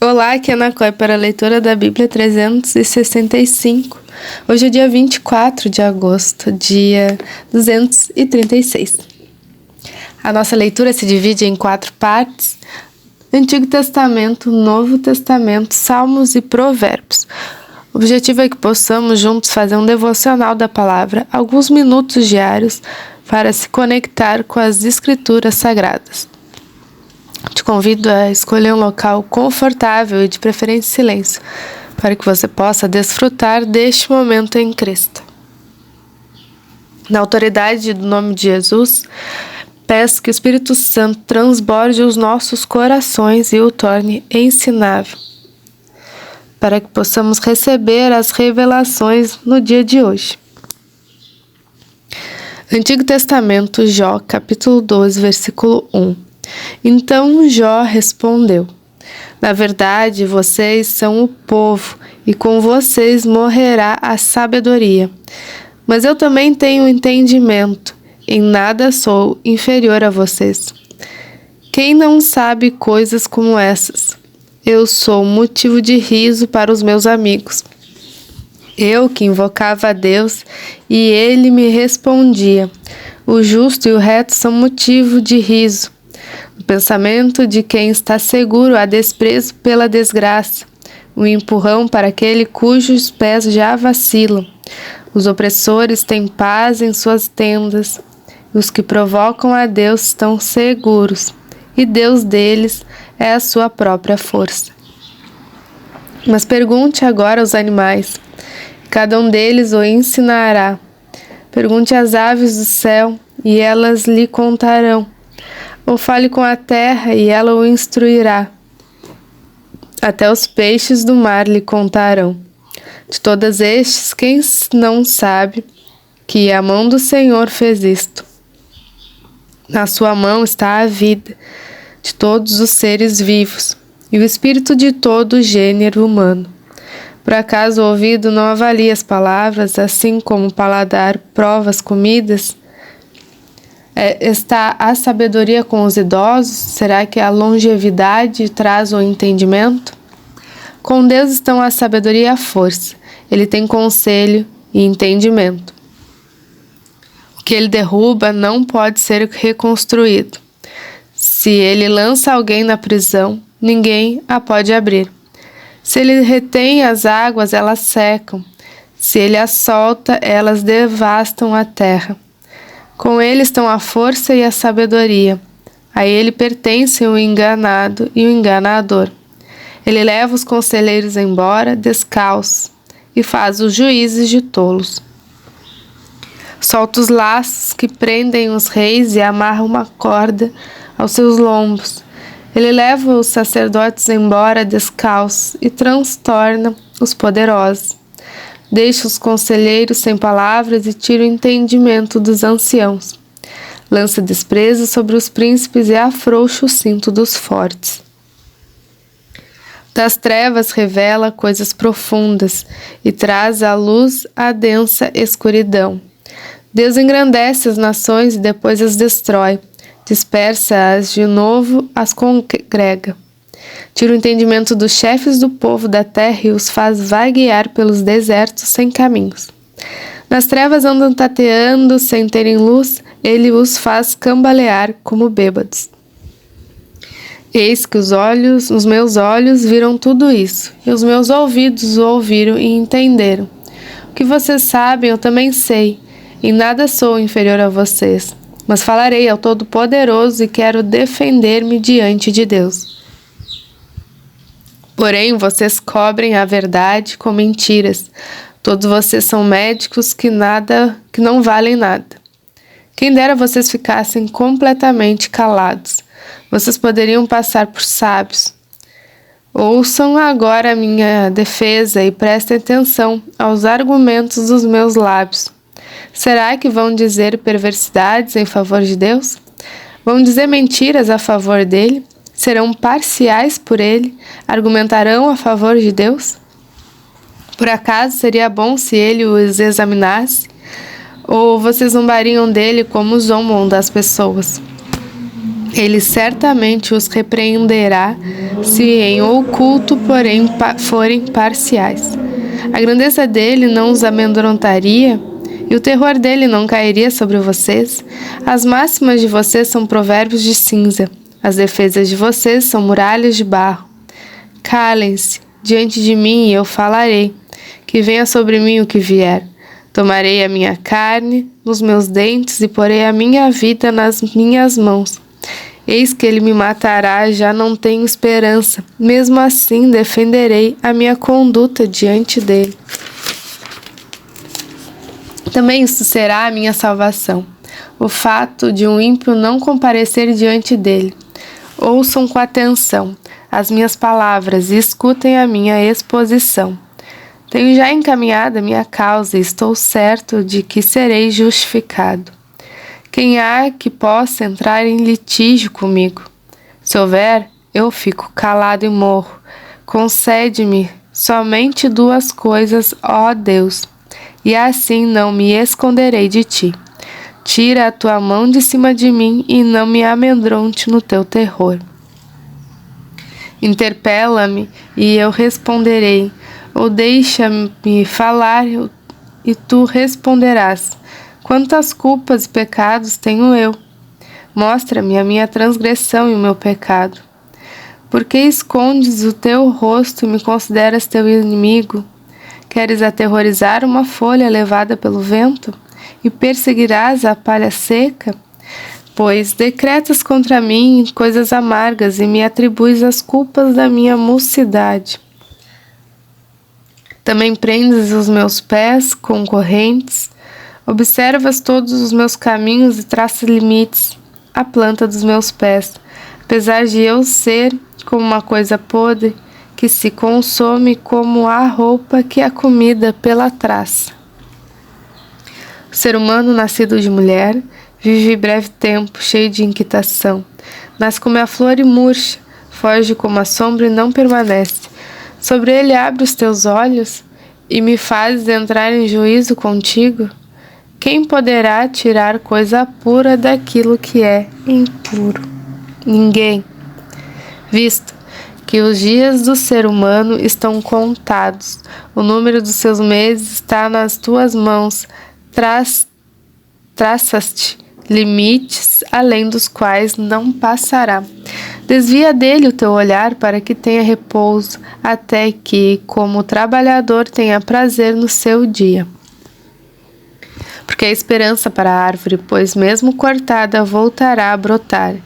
Olá, aqui é Ana Coy para a leitura da Bíblia 365. Hoje é dia 24 de agosto, dia 236. A nossa leitura se divide em 4 partes: Antigo Testamento, Novo Testamento, Salmos e Provérbios. O objetivo é que possamos juntos fazer um devocional da palavra, alguns minutos diários, para se conectar com as Escrituras Sagradas. Te convido a escolher um local confortável e de preferência silêncio, para que você possa desfrutar deste momento em Cristo. Na autoridade do nome de Jesus, peço que o Espírito Santo transborde os nossos corações e o torne ensinável, para que possamos receber as revelações no dia de hoje. Antigo Testamento, Jó, capítulo 12, versículo 1. Então Jó respondeu: Na verdade, vocês são o povo, e com vocês morrerá a sabedoria. Mas eu também tenho entendimento, em nada sou inferior a vocês. Quem não sabe coisas como essas? Eu sou motivo de riso para os meus amigos. Eu que invocava a Deus, e ele me respondia. O justo e o reto são motivo de riso. O pensamento de quem está seguro há desprezo pela desgraça, um empurrão para aquele cujos pés já vacilam. Os opressores têm paz em suas tendas, e os que provocam a Deus estão seguros, e Deus deles é a sua própria força. Mas pergunte agora aos animais, cada um deles o ensinará. Pergunte às aves do céu, e elas lhe contarão. Ou fale com a terra, e ela o instruirá. Até os peixes do mar lhe contarão. De todos estes, quem não sabe que a mão do Senhor fez isto? Na sua mão está a vida de todos os seres vivos, e o espírito de todo o gênero humano. Por acaso o ouvido não avalia as palavras, assim como o paladar prova as comidas? Está a sabedoria com os idosos? Será que a longevidade traz o entendimento? Com Deus estão a sabedoria e a força. Ele tem conselho e entendimento. O que ele derruba não pode ser reconstruído. Se ele lança alguém na prisão, ninguém a pode abrir. Se ele retém as águas, elas secam. Se ele as solta, elas devastam a terra. Com ele estão a força e a sabedoria. A ele pertencem o enganado e o enganador. Ele leva os conselheiros embora descalços e faz os juízes de tolos. Solta os laços que prendem os reis e amarra uma corda aos seus lombos. Ele leva os sacerdotes embora descalços e transtorna os poderosos. Deixa os conselheiros sem palavras e tira o entendimento dos anciãos. Lança desprezo sobre os príncipes e afrouxa o cinto dos fortes. Das trevas revela coisas profundas e traz à luz a densa escuridão. Deus engrandece as nações e depois as destrói. Dispersa-as de novo, as congrega. Tira o entendimento dos chefes do povo da terra e os faz vaguear pelos desertos sem caminhos. Nas trevas andam tateando sem terem luz, ele os faz cambalear como bêbados. Eis que os meus olhos viram tudo isso, e os meus ouvidos o ouviram e entenderam. O que vocês sabem eu também sei, em nada sou inferior a vocês, mas falarei ao Todo-Poderoso e quero defender-me diante de Deus. Porém, vocês cobrem a verdade com mentiras. Todos vocês são médicos que não valem nada. Quem dera vocês ficassem completamente calados. Vocês poderiam passar por sábios. Ouçam agora a minha defesa e prestem atenção aos argumentos dos meus lábios. Será que vão dizer perversidades em favor de Deus? Vão dizer mentiras a favor dele? Serão parciais por ele? Argumentarão a favor de Deus? Por acaso seria bom se ele os examinasse? Ou vocês zombariam dele como zombam das pessoas? Ele certamente os repreenderá, se em oculto, porém, forem parciais. A grandeza dele não os amedrontaria, e o terror dele não cairia sobre vocês? As máximas de vocês são provérbios de cinza, as defesas de vocês são muralhas de barro. Calem-se diante de mim e eu falarei, que venha sobre mim o que vier. Tomarei a minha carne nos meus dentes e porei a minha vida nas minhas mãos. Eis que ele me matará, já não tenho esperança. Mesmo assim, defenderei a minha conduta diante dele. Também isso será a minha salvação, o fato de um ímpio não comparecer diante dele. Ouçam com atenção as minhas palavras e escutem a minha exposição. Tenho já encaminhado a minha causa e estou certo de que serei justificado. Quem há que possa entrar em litígio comigo? Se houver, eu fico calado e morro. Concede-me somente duas coisas, ó Deus, e assim não me esconderei de ti. Tira a tua mão de cima de mim e não me amedronte no teu terror. Interpela-me e eu responderei, ou deixa-me falar e tu responderás. Quantas culpas e pecados tenho eu? Mostra-me a minha transgressão e o meu pecado. Por que escondes o teu rosto e me consideras teu inimigo? Queres aterrorizar uma folha levada pelo vento? E perseguirás a palha seca? Pois decretas contra mim coisas amargas e me atribuis as culpas da minha mocidade. Também prendes os meus pés com correntes. Observas todos os meus caminhos e traças limites à planta dos meus pés, apesar de eu ser como uma coisa podre, que se consome como a roupa que é comida pela traça. O ser humano nascido de mulher vive breve tempo, cheio de inquietação. Nasce como a flor e murcha, foge como a sombra e não permanece. Sobre ele abre os teus olhos e me fazes entrar em juízo contigo? Quem poderá tirar coisa pura daquilo que é impuro? Ninguém. Visto que os dias do ser humano estão contados, o número dos seus meses está nas tuas mãos, traçaste limites além dos quais não passará. Desvia dele o teu olhar para que tenha repouso, até que, como o trabalhador, tenha prazer no seu dia. Porque a esperança para a árvore, pois mesmo cortada, voltará a brotar,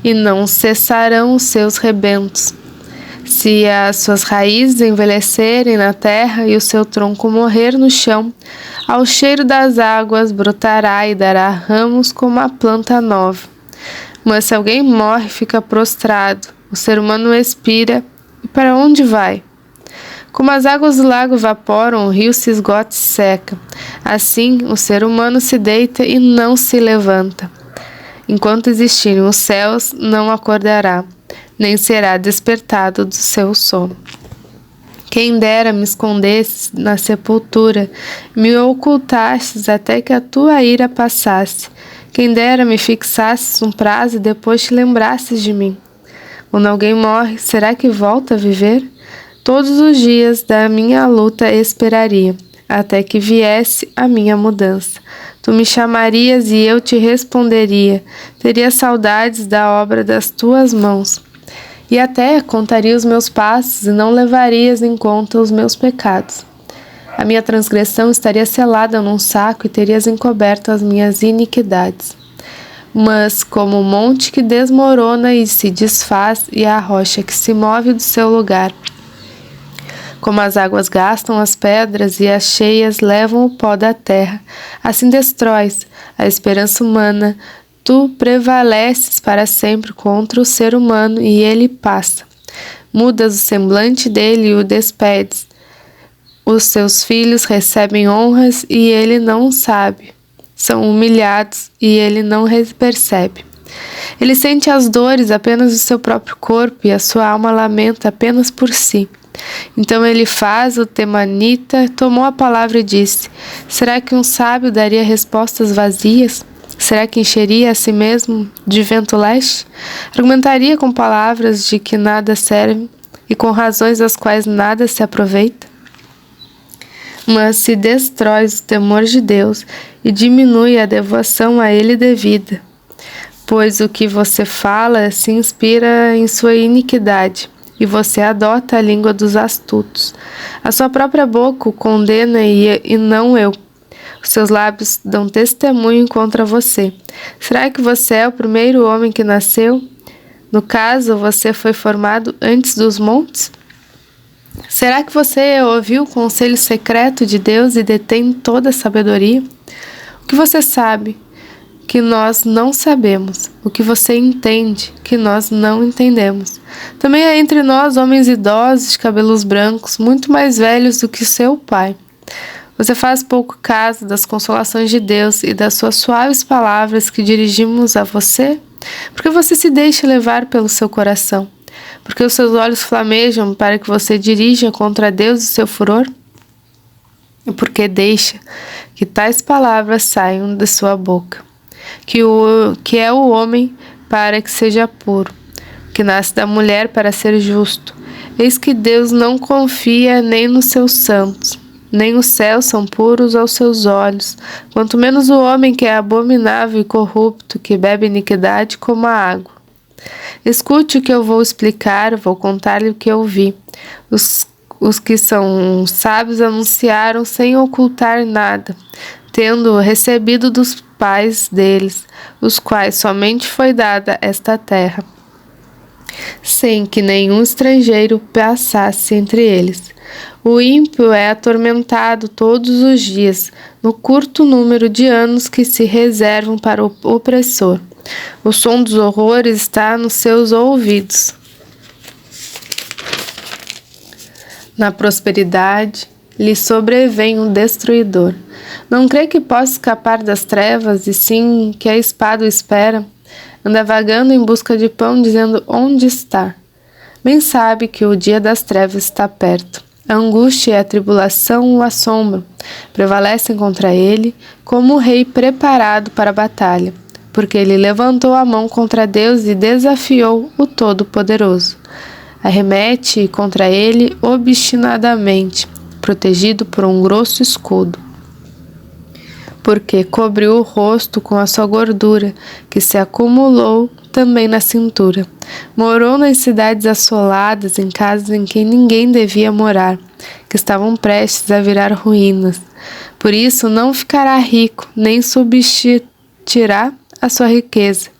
e não cessarão os seus rebentos. Se as suas raízes envelhecerem na terra e o seu tronco morrer no chão, ao cheiro das águas brotará e dará ramos como a planta nova. Mas se alguém morre, fica prostrado, o ser humano expira, e para onde vai? Como as águas do lago evaporam, o rio se esgota e seca. Assim, o ser humano se deita e não se levanta. Enquanto existirem os céus, não acordará, nem será despertado do seu sono. Quem dera me escondesses na sepultura, me ocultasses até que a tua ira passasse. Quem dera me fixasses um prazo e depois te lembrasses de mim. Quando alguém morre, será que volta a viver? Todos os dias da minha luta esperaria, até que viesse a minha mudança. Tu me chamarias e eu te responderia. Teria saudades da obra das tuas mãos. E até contaria os meus passos e não levarias em conta os meus pecados. A minha transgressão estaria selada num saco e terias encoberto as minhas iniquidades. Mas como o monte que desmorona e se desfaz e a rocha que se move do seu lugar, como as águas gastam as pedras e as cheias levam o pó da terra, assim destróis a esperança humana. Tu prevaleces para sempre contra o ser humano e ele passa. Mudas o semblante dele e o despedes. Os seus filhos recebem honras e ele não sabe. São humilhados e ele não percebe. Ele sente as dores apenas do seu próprio corpo e a sua alma lamenta apenas por si. Então Elifaz, o temanita, tomou a palavra e disse: será que um sábio daria respostas vazias? Será que encheria a si mesmo de vento leste? Argumentaria com palavras de que nada servem e com razões das quais nada se aproveita? Mas se destrói o temor de Deus e diminui a devoção a Ele devida, pois o que você fala se inspira em sua iniquidade, e você adota a língua dos astutos. A sua própria boca o condena e não eu. Os seus lábios dão testemunho contra você. Será que você é o primeiro homem que nasceu? No caso, você foi formado antes dos montes? Será que você ouviu o conselho secreto de Deus e detém toda a sabedoria? O que você sabe que nós não sabemos? O que você entende que nós não entendemos? Também há entre nós homens idosos de cabelos brancos, muito mais velhos do que seu pai. Você faz pouco caso das consolações de Deus e das suas suaves palavras que dirigimos a você? Porque você se deixa levar pelo seu coração? Porque os seus olhos flamejam para que você dirija contra Deus o seu furor? E porque deixa que tais palavras saiam de sua boca? Que é o homem para que seja puro, que nasce da mulher para ser justo. Eis que Deus não confia nem nos seus santos, nem os céus são puros aos seus olhos, quanto menos o homem que é abominável e corrupto, que bebe iniquidade como a água. Escute o que eu vou explicar, vou contar-lhe o que eu vi. Os que são sábios anunciaram sem ocultar nada, tendo recebido dos pais deles, os quais somente foi dada esta terra, sem que nenhum estrangeiro passasse entre eles. O ímpio é atormentado todos os dias, no curto número de anos que se reservam para o opressor. O som dos horrores está nos seus ouvidos. Na prosperidade lhe sobrevém um destruidor. Não crê que possa escapar das trevas, e sim que a espada o espera? Anda vagando em busca de pão, dizendo: onde está? Bem sabe que o dia das trevas está perto. A angústia e a tribulação o assombram, prevalecem contra ele, como o rei preparado para a batalha, porque ele levantou a mão contra Deus e desafiou o Todo-Poderoso. Arremete contra ele obstinadamente, protegido por um grosso escudo, porque cobriu o rosto com a sua gordura, que se acumulou também na cintura. Morou nas cidades assoladas, em casas em que ninguém devia morar, que estavam prestes a virar ruínas. Por isso não ficará rico, nem subsistirá a sua riqueza,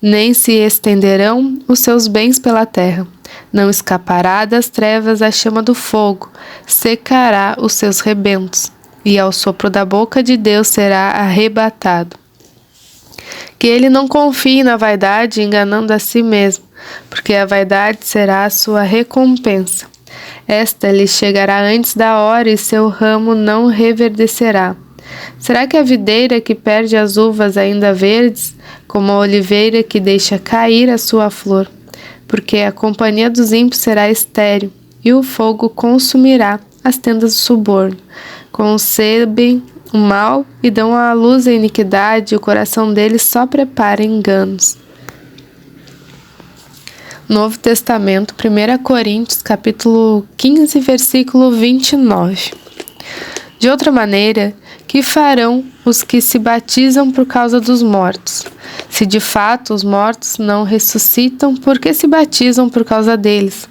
nem se estenderão os seus bens pela terra. Não escapará das trevas a chama do fogo, secará os seus rebentos, e ao sopro da boca de Deus será arrebatado. Que ele não confie na vaidade, enganando a si mesmo, porque a vaidade será a sua recompensa. Esta lhe chegará antes da hora e seu ramo não reverdecerá. Será que a videira que perde as uvas ainda verdes, como a oliveira que deixa cair a sua flor? Porque a companhia dos ímpios será estéril, e o fogo consumirá as tendas do suborno. Concebem o mal e dão à luz a iniquidade, e o coração deles só prepara enganos. Novo Testamento, 1 Coríntios, capítulo 15, versículo 29. De outra maneira, que farão os que se batizam por causa dos mortos? Se de fato os mortos não ressuscitam, por que se batizam por causa deles?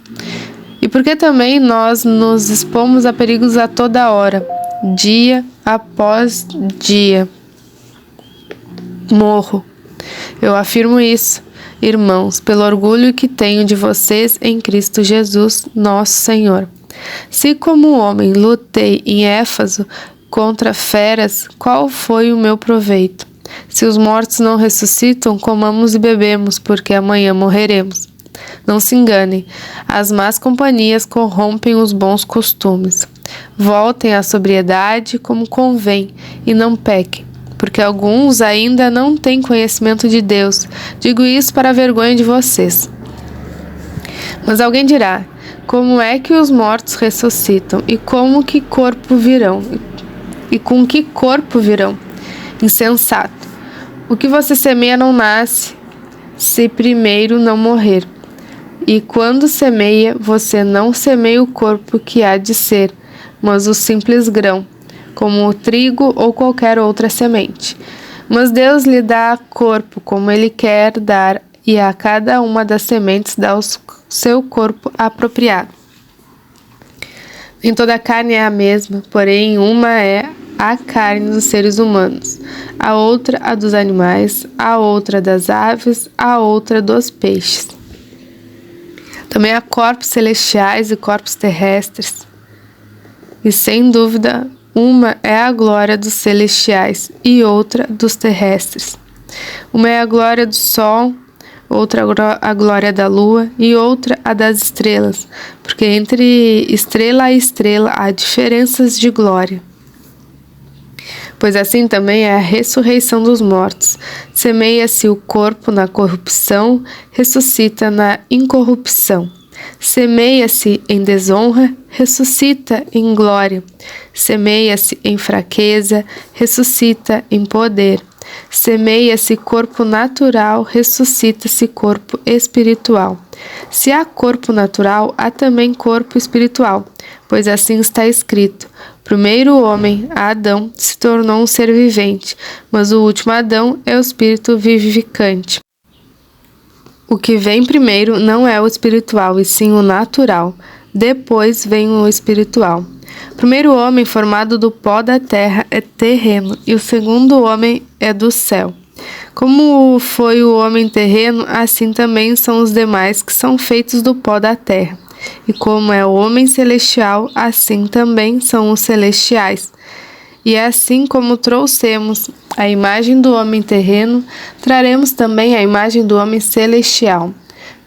E por que também nós nos expomos a perigos a toda hora, dia após dia? Morro. Eu afirmo isso, irmãos, pelo orgulho que tenho de vocês em Cristo Jesus, nosso Senhor. Se como homem lutei em Éfeso contra feras, qual foi o meu proveito? Se os mortos não ressuscitam, comamos e bebemos, porque amanhã morreremos. Não se enganem, as más companhias corrompem os bons costumes. Voltem à sobriedade como convém e não pequem, porque alguns ainda não têm conhecimento de Deus. Digo isso para a vergonha de vocês. Mas alguém dirá: como é que os mortos ressuscitam? E como que corpo virão? E com que corpo virão? Insensato! O que você semeia não nasce, se primeiro não morrer. E quando semeia, você não semeia o corpo que há de ser, mas o simples grão, como o trigo ou qualquer outra semente. Mas Deus lhe dá corpo como Ele quer dar, e a cada uma das sementes dá o seu corpo apropriado. Nem toda a carne é a mesma, porém uma é a carne dos seres humanos, a outra a dos animais, a outra das aves, a outra dos peixes. Também há corpos celestiais e corpos terrestres. E sem dúvida, uma é a glória dos celestiais e outra dos terrestres. Uma é a glória do sol, outra a glória da lua e outra a das estrelas, porque entre estrela e estrela há diferenças de glória. Pois assim também é a ressurreição dos mortos. Semeia-se o corpo na corrupção, ressuscita na incorrupção. Semeia-se em desonra, ressuscita em glória. Semeia-se em fraqueza, ressuscita em poder. Semeia-se corpo natural, ressuscita-se corpo espiritual. Se há corpo natural, há também corpo espiritual, pois assim está escrito: primeiro homem, Adão, se tornou um ser vivente, mas o último Adão é o espírito vivificante. O que vem primeiro não é o espiritual, e sim o natural. Depois vem o espiritual. O primeiro homem, formado do pó da terra, é terreno, e o segundo homem é do céu. Como foi o homem terreno, assim também são os demais que são feitos do pó da terra. E como é o homem celestial, assim também são os celestiais. E assim como trouxemos a imagem do homem terreno, traremos também a imagem do homem celestial.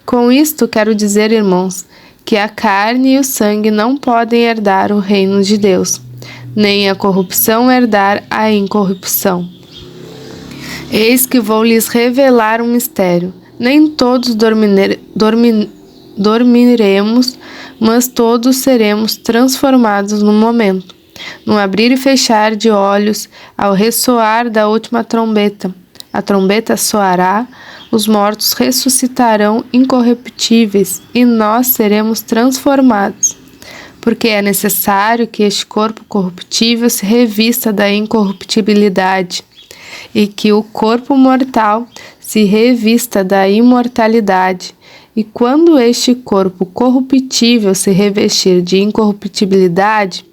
Com isto quero dizer, irmãos, que a carne e o sangue não podem herdar o reino de Deus, nem a corrupção herdar a incorrupção. Eis que vou lhes revelar um mistério. Nem todos dormiremos, mas todos seremos transformados no momento, num abrir e fechar de olhos, ao ressoar da última trombeta. A trombeta soará, os mortos ressuscitarão incorruptíveis e nós seremos transformados. Porque é necessário que este corpo corruptível se revista da incorruptibilidade e que o corpo mortal se revista da imortalidade. E quando este corpo corruptível se revestir de incorruptibilidade,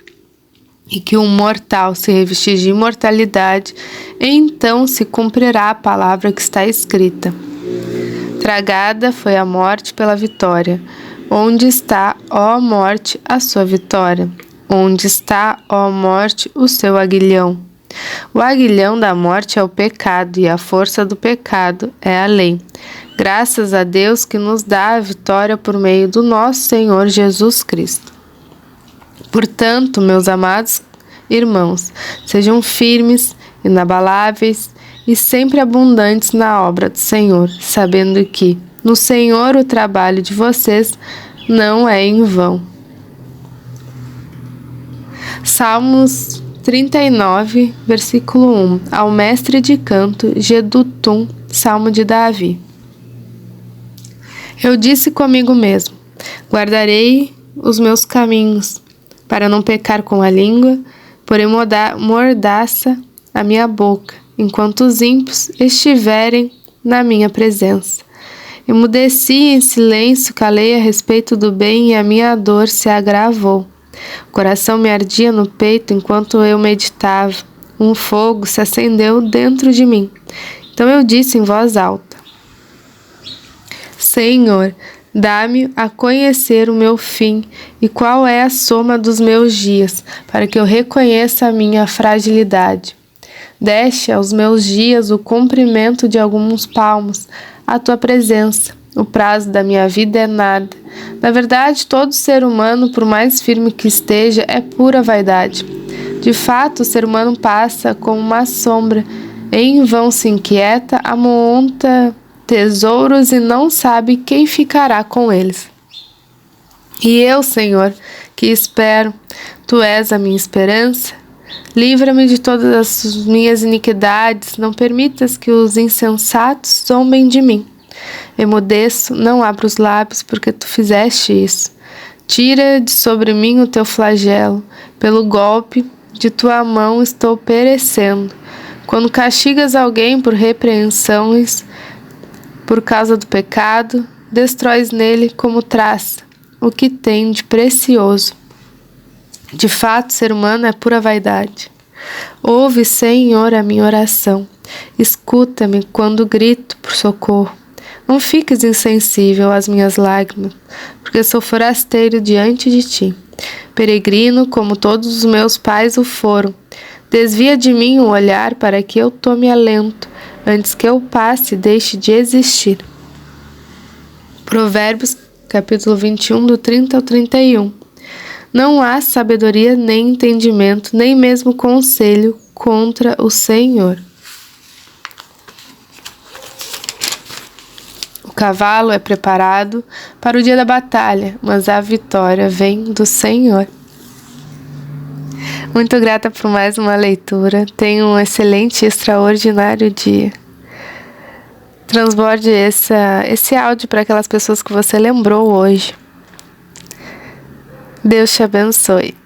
e que o mortal se revestir de imortalidade, então se cumprirá a palavra que está escrita: tragada foi a morte pela vitória. Onde está, ó morte, a sua vitória? Onde está, ó morte, o seu aguilhão? O aguilhão da morte é o pecado, e a força do pecado é a lei. Graças a Deus que nos dá a vitória por meio do nosso Senhor Jesus Cristo. Portanto, meus amados irmãos, sejam firmes, inabaláveis e sempre abundantes na obra do Senhor, sabendo que no Senhor o trabalho de vocês não é em vão. Salmos 39, versículo 1. Ao mestre de canto, Jedutum, Salmo de Davi. Eu disse comigo mesmo: guardarei os meus caminhos, para não pecar com a língua, porém mordaça a minha boca, enquanto os ímpios estiverem na minha presença. Emudeci em silêncio, calei a respeito do bem, e a minha dor se agravou. O coração me ardia no peito enquanto eu meditava. Um fogo se acendeu dentro de mim. Então eu disse em voz alta: Senhor, dá-me a conhecer o meu fim e qual é a soma dos meus dias, para que eu reconheça a minha fragilidade. Deste aos meus dias o comprimento de alguns palmos, a tua presença. O prazo da minha vida é nada. Na verdade, todo ser humano, por mais firme que esteja, é pura vaidade. De fato, o ser humano passa como uma sombra. Em vão se inquieta, amonta tesouros e não sabe quem ficará com eles. E eu, Senhor, que espero, Tu és a minha esperança. Livra-me de todas as minhas iniquidades, não permitas que os insensatos zombem de mim. Emudeço, não abro os lábios, porque tu fizeste isso. Tira de sobre mim o teu flagelo, pelo golpe de tua mão estou perecendo. Quando castigas alguém por repreensões, por causa do pecado, destróis nele como traça o que tem de precioso. De fato, ser humano é pura vaidade. Ouve, Senhor, a minha oração. Escuta-me quando grito por socorro. Não fiques insensível às minhas lágrimas, porque sou forasteiro diante de ti. Peregrino, como todos os meus pais o foram. Desvia de mim o olhar para que eu tome alento, antes que eu passe e deixe de existir. Provérbios, capítulo 21, do 30 ao 31. Não há sabedoria nem entendimento, nem mesmo conselho contra o Senhor. O cavalo é preparado para o dia da batalha, mas a vitória vem do Senhor. Muito grata por mais uma leitura. Tenha um excelente e extraordinário dia. Transborde esse áudio para aquelas pessoas que você lembrou hoje. Deus te abençoe.